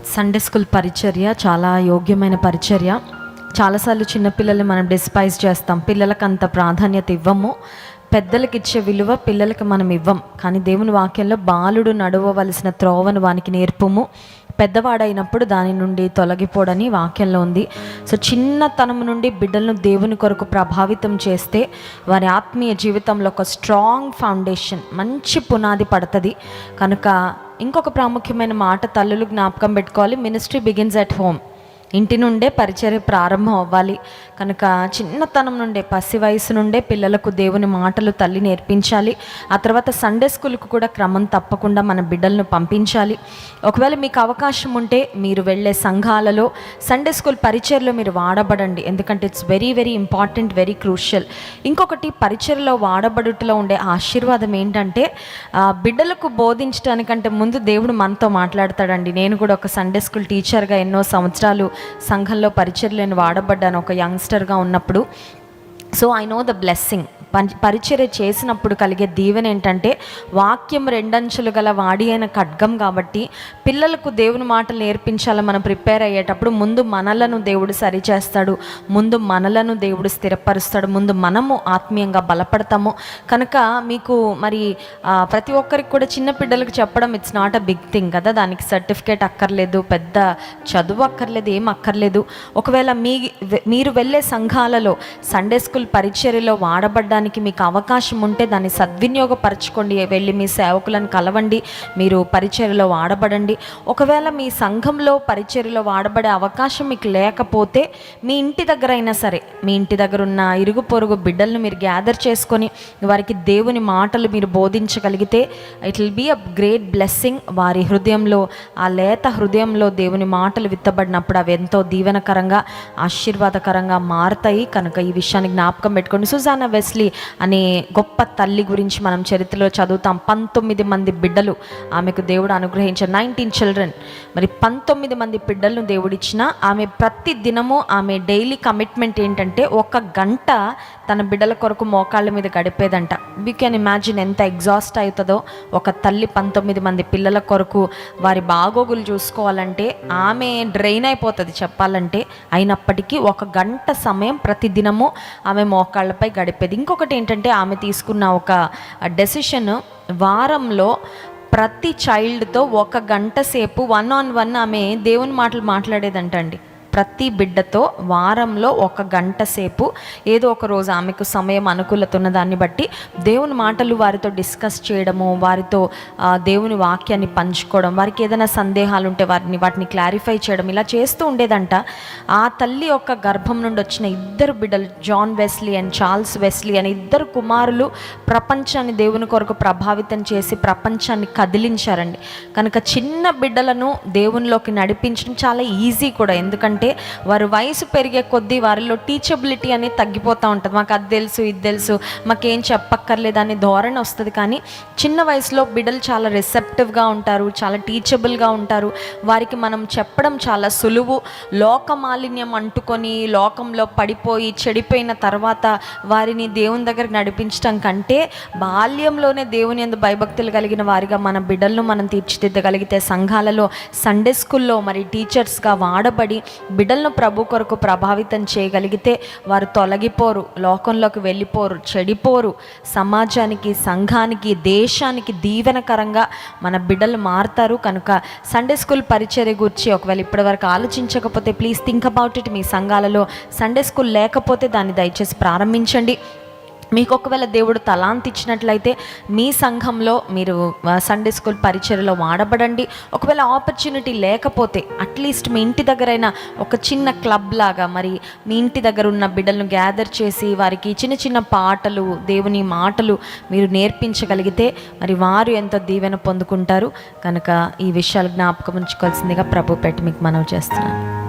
Sunday school పరిచర్య చాలా యోగ్యమైన పరిచర్య. చాలాసార్లు చిన్నపిల్లల్ని మనం డిస్పైజ్ చేస్తాం, పిల్లలకు అంత ప్రాధాన్యత ఇవ్వము, పెద్దలకు ఇచ్చే విలువ పిల్లలకి మనం ఇవ్వం. కానీ దేవుని వాక్యంలో బాలుడు నడవవలసిన త్రోవను వానికి నేర్పుము, పెద్దవాడైనప్పుడు దాని నుండి తొలగిపోడని వాక్యంలో ఉంది. సో చిన్నతనం నుండి బిడ్డలను దేవుని కొరకు ప్రభావితం చేస్తే వారి ఆత్మీయ జీవితంలో ఒక స్ట్రాంగ్ ఫౌండేషన్, మంచి పునాది పడుతుంది. కనుక ఇంకొక ప్రాముఖ్యమైన మాట తల్లులు జ్ఞాపకం పెట్టుకోవాలి, మినిస్ట్రీ బిగిన్స్ ఎట్ హోమ్. ఇంటి నుండే పరిచర్య ప్రారంభం అవ్వాలి. కనుక చిన్నతనం నుండే, పసి వయసు నుండే పిల్లలకు దేవుని మాటలు తల్లి నేర్పించాలి. ఆ తర్వాత సండే స్కూల్కు కూడా క్రమం తప్పకుండా మన బిడ్డలను పంపించాలి. ఒకవేళ మీకు అవకాశం ఉంటే మీరు వెళ్ళే సంఘాలలో సండే స్కూల్ పరిచర్యలో మీరు వాడబడండి. ఎందుకంటే it's very very important, very crucial. ఇంకొకటి, పరిచర్యలో వాడబడుటలో ఉండే ఆశీర్వాదం ఏంటంటే బిడ్డలకు బోధించడానికంటే ముందు దేవుడు మనతో మాట్లాడతాడండి. నేను కూడా ఒక సండే స్కూల్ టీచర్గా ఎన్నో సంవత్సరాలు సంఘంలో పరిచర్యలను వాడబడ్డాను ఒక యంగ్స్టర్గా ఉన్నప్పుడు. So I know the blessing. పరిచర్య చేసినప్పుడు కలిగే దీవెన ఏంటంటే వాక్యం రెండంచులు గల వాడి అయిన ఖడ్గం. కాబట్టి పిల్లలకు దేవుని మాటలు నేర్పించాలని మనం ప్రిపేర్ అయ్యేటప్పుడు ముందు మనలను దేవుడు సరిచేస్తాడు, ముందు మనలను దేవుడు స్థిరపరుస్తాడు, ముందు మనము ఆత్మీయంగా బలపడతాము. కనుక మీకు మరి ప్రతి ఒక్కరికి కూడా చిన్న పిల్లలకు చెప్పడం it's not a big thing కదా. దానికి సర్టిఫికేట్ అక్కర్లేదు, పెద్ద చదువు అక్కర్లేదు, ఏం అక్కర్లేదు. ఒకవేళ మీరు వెళ్ళే సంఘాలలో సండే స్కూల్ పరిచర్యలో వాడబడ్డానికి మీకు అవకాశం ఉంటే దాన్ని సద్వినియోగపరచుకోండి. వెళ్ళి మీ సేవకులను కలవండి, మీరు పరిచర్యలో వాడబడండి. ఒకవేళ మీ సంఘంలో పరిచర్యలో వాడబడే అవకాశం మీకు లేకపోతే మీ ఇంటి దగ్గర అయినా సరే, మీ ఇంటి దగ్గర ఉన్న ఇరుగు పొరుగు బిడ్డలను మీరు గ్యాదర్ చేసుకొని వారికి దేవుని మాటలు మీరు బోధించగలిగితే it will be a great blessing. వారి హృదయంలో, ఆ లేత హృదయంలో దేవుని మాటలు విత్తబడినప్పుడు అవి ఎంతో దీవెనకరంగా, ఆశీర్వాదకరంగా మారుతాయి. కనుక ఈ విషయాన్ని జ్ఞాపకం పెట్టుకోండి. సుజానా వెస్లీ అనే గొప్ప తల్లి గురించి మనం చరిత్రలో చదువుతాం. 19 మంది బిడ్డలు ఆమెకు దేవుడు అనుగ్రహించారు, 19 చిల్డ్రన్. మరి 19 మంది బిడ్డలను దేవుడిచ్చిన ఆమె ప్రతి దినము ఆమె డైలీ కమిట్మెంట్ ఏంటంటే 1 గంట తన బిడ్డల కొరకు మోకాళ్ళ మీద గడిపేదంట. యూ కెన్ ఇమాజిన్ ఎంత ఎగ్జాస్ట్ అవుతుందో ఒక తల్లి 19 మంది పిల్లల కొరకు వారి బాగోగులు చూసుకోవాలంటే. ఆమె డ్రైన్ అయిపోతుంది చెప్పాలంటే. అయినప్పటికీ 1 గంట సమయం ప్రతి దినము ఆమె మోకాళ్ళపై గడిపేది. ఇంకొకటి ఏంటంటే ఆమె తీసుకున్న ఒక డెసిషన్, వారంలో ప్రతి చైల్డ్తో 1 గంట సేపు 1-on-1 ఆమె దేవుని మాటలు మాట్లాడేదంటండి. ప్రతి బిడ్డతో వారంలో 1 గంట సేపు, ఏదో ఒక రోజు ఆమెకు సమయం అనుకూలత ఉన్న దాన్ని బట్టి దేవుని మాటలు వారితో డిస్కస్ చేయడము, వారితో దేవుని వాక్యాన్ని పంచుకోవడం, వారికి ఏదైనా సందేహాలు ఉంటే వాటిని క్లారిఫై చేయడం, ఇలా చేస్తూ ఉండేదంట. ఆ తల్లి యొక్క గర్భం నుండి వచ్చిన 2 బిడ్డలు, John Wesley and Charles Wesley అనే 2 కుమారులు ప్రపంచాన్ని దేవుని కొరకు ప్రభావితం చేసి ప్రపంచాన్ని కదిలించారండి. కనుక చిన్న బిడ్డలను దేవునిలోకి నడిపించడం చాలా ఈజీ కూడా. ఎందుకంటే వారి వయసు పెరిగే కొద్దీ వారిలో టీచబిలిటీ అనేది తగ్గిపోతూ ఉంటుంది. మాకు అది తెలుసు, ఇది తెలుసు, మాకేం చెప్పక్కర్లేదు అనే ధోరణి వస్తుంది. కానీ చిన్న వయసులో బిడ్డలు చాలా రిసెప్టివ్గా ఉంటారు, చాలా టీచబుల్గా ఉంటారు. వారికి మనం చెప్పడం చాలా సులువు. లోక మాలిన్యం అంటుకొని లోకంలో పడిపోయి చెడిపోయిన తర్వాత వారిని దేవుని దగ్గరికి నడిపించడం కంటే బాల్యంలోనే దేవుని యందు భయభక్తులు కలిగిన వారిగా మన బిడ్డలను మనం తీర్చిదిద్దగలిగితే, సంఘాలలో సండే స్కూల్లో మరి టీచర్స్గా వాడబడి బిడ్డలను ప్రభు కొరకు ప్రభావితం చేయగలిగితే వారు తొలగిపోరు, లోకంలోకి వెళ్ళిపోరు, చెడిపోరు. సమాజానికి, సంఘానికి, దేశానికి దీవెనకరంగా మన బిడ్డలు మారుతారు. కనుక సండే స్కూల్ పరిచర్య గురించి ఒకవేళ ఇప్పటివరకు ఆలోచించకపోతే ప్లీజ్ థింక్ అబౌట్ ఇట్. మీ సంఘాలలో సండే స్కూల్ లేకపోతే దాన్ని దయచేసి ప్రారంభించండి. మీకు ఒకవేళ దేవుడు తలాంత్ ఇచ్చినట్లయితే మీ సంఘంలో మీరు సండే స్కూల్ పరిచర్యలో వాడబడండి. ఒకవేళ ఆపర్చునిటీ లేకపోతే అట్లీస్ట్ మీ ఇంటి దగ్గరైనా ఒక చిన్న క్లబ్ లాగా మరి మీ ఇంటి దగ్గర ఉన్న బిడ్డలను గ్యాదర్ చేసి వారికి చిన్న చిన్న పాటలు, దేవుని మాటలు మీరు నేర్పించగలిగితే మరి వారు ఎంతో దీవెన పొందుకుంటారు. కనుక ఈ విషయాలు జ్ఞాపకం ఉంచుకోవాల్సిందిగా ప్రభు పెట్టి మీకు మనవి చేస్తున్నాను.